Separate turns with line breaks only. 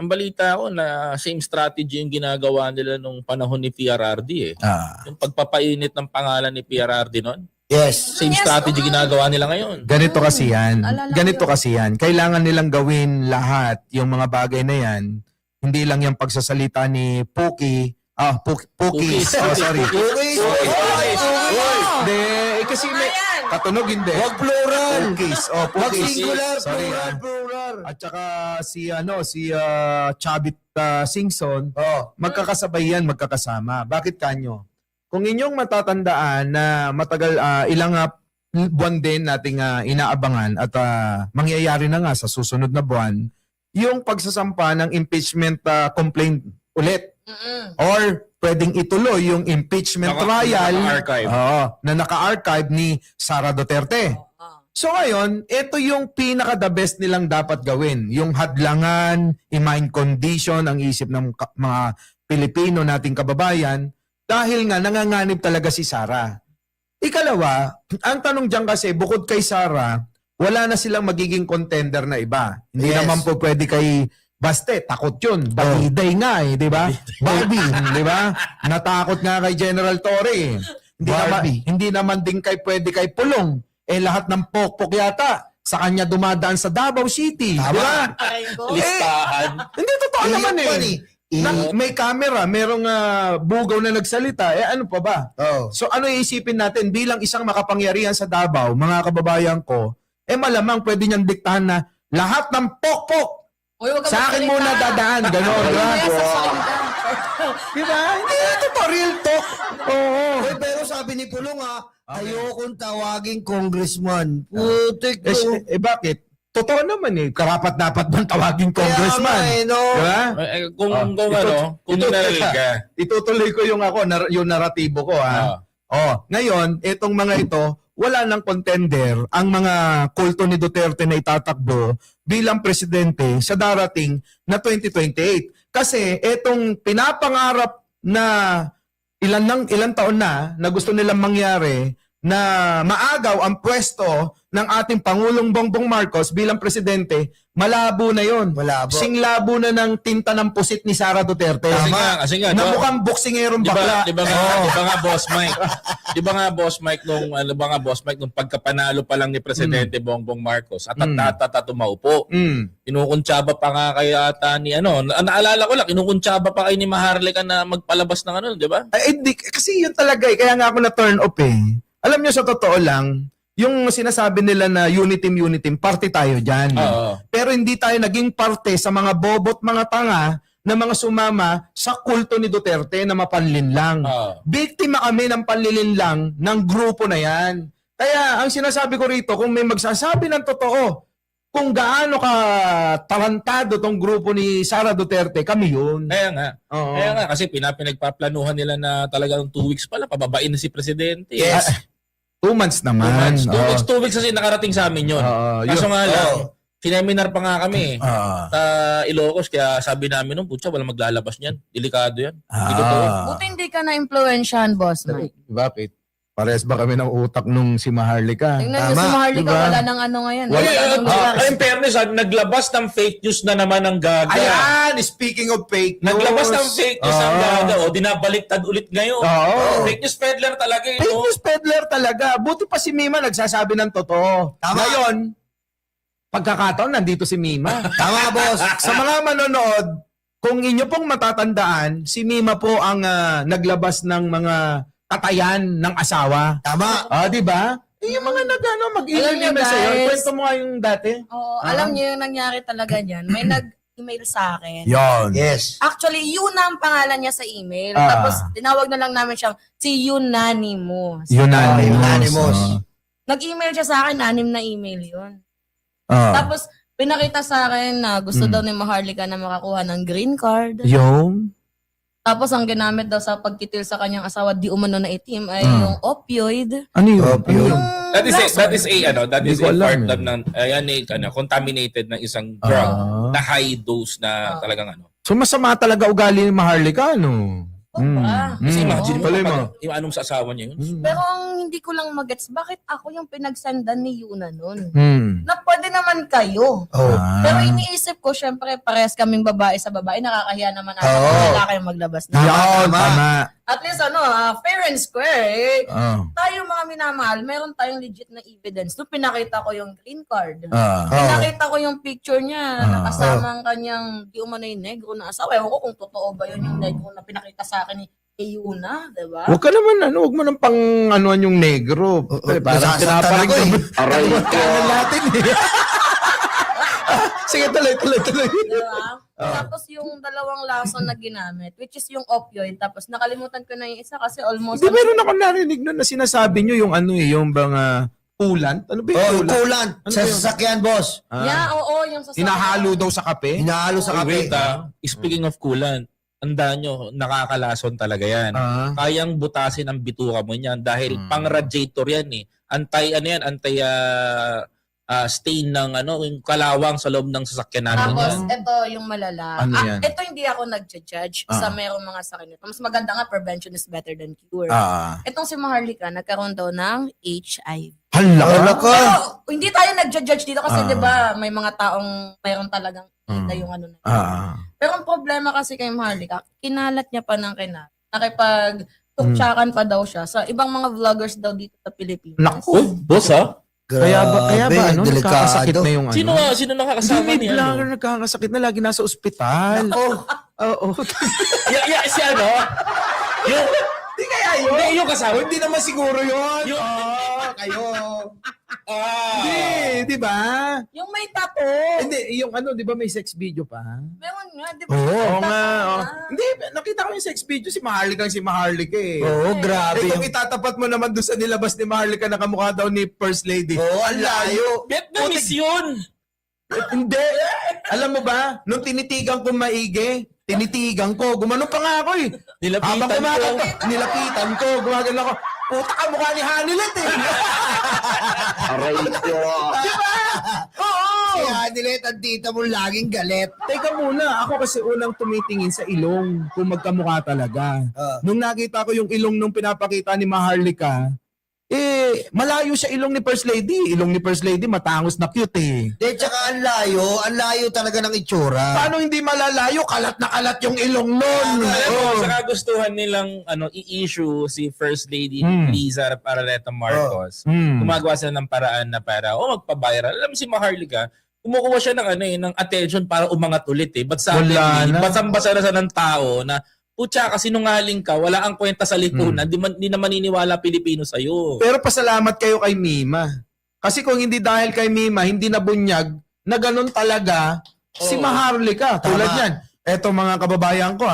Ang balita ko na same strategy yung ginagawa nila nung panahon ni PRRD eh. Yung pagpapainit ng pangalan ni PRRD noon.
Yes.
Same strategy ginagawa nila ngayon.
Ganito kasi yan.
Alala ko
Ganito
yun.
kasi yan. Kailangan nilang gawin lahat yung mga bagay na yan. Hindi lang yung pagsasalita ni Pookie. Pookies. Oh, sorry.
Cookies.
Hindi, kasi may katunog hindi.
Wag plural.
Pookies. Oh,
Wag
Pookies.
singular.
Sorry,
Plural. Plural.
At saka si Chavit Singson, magkakasabay yan, magkakasama. Bakit kanyo? Kung inyong matatandaan na matagal ilang buwan din nating inaabangan at mangyayari na nga sa susunod na buwan, yung pagsasampa ng impeachment complaint ulit. Or pwedeng ituloy yung impeachment trial
Naka-archive.
na naka-archive ni Sara Duterte. So ngayon, ito yung pinaka-the best nilang dapat gawin. Yung hadlangan, i-mind condition ang isip ng mga Pilipino nating kababayan dahil nga nanganganib talaga si Sara. Ikalawa, ang tanong dyan kasi, bukod kay Sara, wala na silang magiging contender na iba. Hindi naman po pwede kay Baste, takot yun. Baliday nga eh, di ba? Barbie, di ba? Natakot nga kay General Torre. Hindi naman din pwede kay Pulong. Eh lahat ng pokpok yata sa kanya dumadaan sa Davao City. Di ba?
Listahan.
Hindi totoo naman eh. May camera, merong bugaw na nagsalita. Eh ano pa ba? So ano iisipin natin bilang isang makapangyarihan sa Davao, mga kababayan ko, eh malamang pwede niyang diktahan na lahat ng pokpok sa akin muna dadaan. Ganon, di ba? Di ba? Hindi, totoo, real talk. Oo.
Pero sabi ni Pulong ayokong tawaging congressman. Putik ko.
Bakit? Totoo naman eh. Karapat-dapat bang tawaging congressman?
no?
Diba?
Kung narinig ka.
Itutuloy ko yung yung naratibo ko ngayon, itong mga ito, wala nang contender ang mga kulto ni Duterte na itatakbo bilang presidente sa darating na 2028. Kasi itong pinapangarap na ilang taon na gusto nilang mangyari na maagaw ang pwesto ng ating Pangulong Bongbong Marcos bilang presidente, malabo na yon.
Malabo.
Singlabo na ng tinta ng pusit ni Sara Duterte.
Kasi nga,
na mukhang boksingerong bakla.
Di ba nga Boss Mike? Di ba nga Boss Mike nung pagkapanalo pa lang ni Presidente Bongbong Marcos at tumaupo. Kinukuntsaba pa nga kaya ata ni naalala ko lang, kinukuntsaba pa kayo ni Maharlika na magpalabas ng di ba?
Kasi yun talaga kaya nga ako na turn off eh. Alam nyo sa totoo lang, yung sinasabi nila na unity, party tayo dyan. Pero hindi tayo naging parte sa mga bobot, mga tanga na mga sumama sa kulto ni Duterte na mapanlinlang. Biktima kami ng panlilinlang ng grupo na yan. Kaya ang sinasabi ko rito, kung may magsasabi ng totoo, kung gaano ka tarantado tong grupo ni Sara Duterte, kami yun.
Kaya nga. Kaya nga, kasi pinagpaplanuhan nila na talagang 2 weeks pala, pababain na si Presidente.
Yes. 2 months naman.
2 weeks kasi nakarating sa amin yun. Kaso nga lang, sineminar pa nga kami sa Ilocos, kaya sabi namin nung, putya, walang maglalabas niyan. Delikado yan. Hindi totoo.
Buti hindi ka na-influensyahan, Boss Mike.
Bakit? Pares ba kami ng utak nung si Maharlika?
Tingnan niyo si Maharlika,
diba?
wala nang ngayon.
In fairness, naglabas ng fake news na naman ang Gaga.
Ayan! Speaking of fake news.
Naglabas ng fake news ang Gaga. Dinabaliktad ulit ngayon. Fake news peddler talaga yun.
Fake news peddler talaga. Buti pa si Mima nagsasabi ng totoo. Ngayon, pagkakataon, nandito si Mima.
Tama, boss.
Sa mga manonood, kung inyo pong matatandaan, si Mima po ang naglabas ng mga katayan ng asawa.
Tama.
Di ba? Yung mga mag-email sa'yo. Kwento mo nga yung dati.
Oo, alam niyo yung nangyari talaga niyan. May nag-email sa akin.
Yon.
Yes.
Actually, yun na ang pangalan niya sa email. Tapos, tinawag na lang namin siyang si Unanimous.
Unanimous.
Nag-email siya sa akin, 6 na email yun. Tapos, pinakita sa akin na gusto daw ni Maharlika na makakuha ng green card.
Yung?
Tapos, ang ginamit daw sa pagtitil sa kanyang asawa, di umano na itim, ay yung opioid.
Ano yun?
That is a part ng contaminated ng isang drug na high dose na talagang
So masama talaga ugali ni Maharlika, no?
Kasi imagine mo,
Tuloy mo.
yung anong sa asawa niya yun.
Pero ang hindi ko lang magets, bakit ako yung pinagsandan ni Yuna nun?
Hmm.
Na pwede naman kayo.
Oh.
Pero iniisip ko, syempre, parehas kaming babae sa babae, nakakahiya naman natin
Oo.
kung lalaki yung maglabas na.
Yan, tama.
At least, fair and square, eh.
Oh.
Tayo mga minamahal, meron tayong legit na evidence. Nung pinakita ko yung green card,
Ah.
pinakita ko yung picture niya, nakasama ang kanyang di umano yung negro na asawa. Ewan ko kung totoo ba yun yung negro na pinakita sa akin ni Yuna, diba?
Huwag ka naman, huwag mo nang pang anuan yung negro. Parang
nasasaktan
pinaparing
ako eh.
Aray ka natin eh. Sige, tuloy.
Diba? Tapos yung dalawang lason na ginamit, which is yung opioid, tapos nakalimutan ko na yung isa kasi almost...
Hindi, meron ako narinig nun na sinasabi nyo yung yung bang coolant. Ano ba yung coolant?
Coolant.
Ano
Sa
ba yun?
sasakyan, boss.
Yeah, oo, yung sa
Hinahalo daw sa kape?
Hinahalo sa kape.
Wait, speaking of coolant, andaan nyo, nakakalason talaga yan. Kayang butasin ang bituka mo niyan dahil pang-radiator yan eh. Stain ng yung kalawang sa loob ng sasakyan natin
Tapos,
yan.
ito yung malala.
Ano yan?
Ito hindi ako nag-judge sa merong mga sakit nito. Mas maganda nga, prevention is better than cure. Itong si Maharlika, nagkaroon daw ng HIV.
Hala ka.
Pero hindi tayo nag-judge dito kasi 'di ba may mga taong mayroon talagang kita yung ano na. Pero ang problema kasi kay Maharlika, kinalat niya pa ng kinalat. Nakipag-tuksyakan pa daw siya sa ibang mga vloggers daw dito sa Pilipinas.
Naku.
Boss
Kaya ba nakakasakit na yung
Sino nakakasama
Hindi,
niya?
vlogger nagkakasakit na lagi nasa ospital. Oo.
Si ano? Yung,
Hindi kaya yun.
Hindi, yung kasama.
Hindi naman siguro yun. Kayo. Hindi, di ba?
Yung may tattoo.
Hindi, yung di ba may sex video pa?
Meron nga, 'di ba?
Oo
May
nga.
tattoo
Oh.
na.
Hindi, nakita ko yung sex video si Maharlika eh.
Oo, grabe.
Kung itatapat mo naman doon sa nilabas ni Maharlika na kamukha daw ni First Lady.
Oo, ang layo.
Vietnamese yun!
Hindi. Alam mo ba, nung tinitigan ko maigi, gumano pa nga ako eh.
Nilapitan
Habang
ko.
nilapitan ko, gumagano ako. Puta ka mukha ni Hanilet eh.
Aray ko.
Oo.
Si Hanilet, ang tita mo laging galit.
Teka muna, ako kasi unang tumitingin sa ilong kung magkamukha talaga. Nung nakita ko yung ilong nung pinapakita ni Maharlika, malayo siya ilong ni First Lady. Ilong ni First Lady, matangos na cute eh.
De, tsaka ang layo talaga ng itsura.
Paano hindi malalayo? Kalat na kalat yung ilong nun.
Alam mo,
Oh.
sa kagustuhan nilang i-issue si First Lady
Hmm.
Liza Paraleta Marcos, gumagawa sila ng paraan na para magpa-viral. Alam mo si Maharlika, kumukuha siya ng attention para umangat ulit eh. But suddenly,
Wala na.
basang-basa na sa ng tao na putya, kasi sinungaling ka, wala ang kwenta sa lipunan, di na maniniwala Pilipino sa'yo.
Pero pasalamat kayo kay Mima. Kasi kung hindi dahil kay Mima, hindi nabunyag na ganun talaga si Maharlika. Tulad yan. Eto mga kababayan ko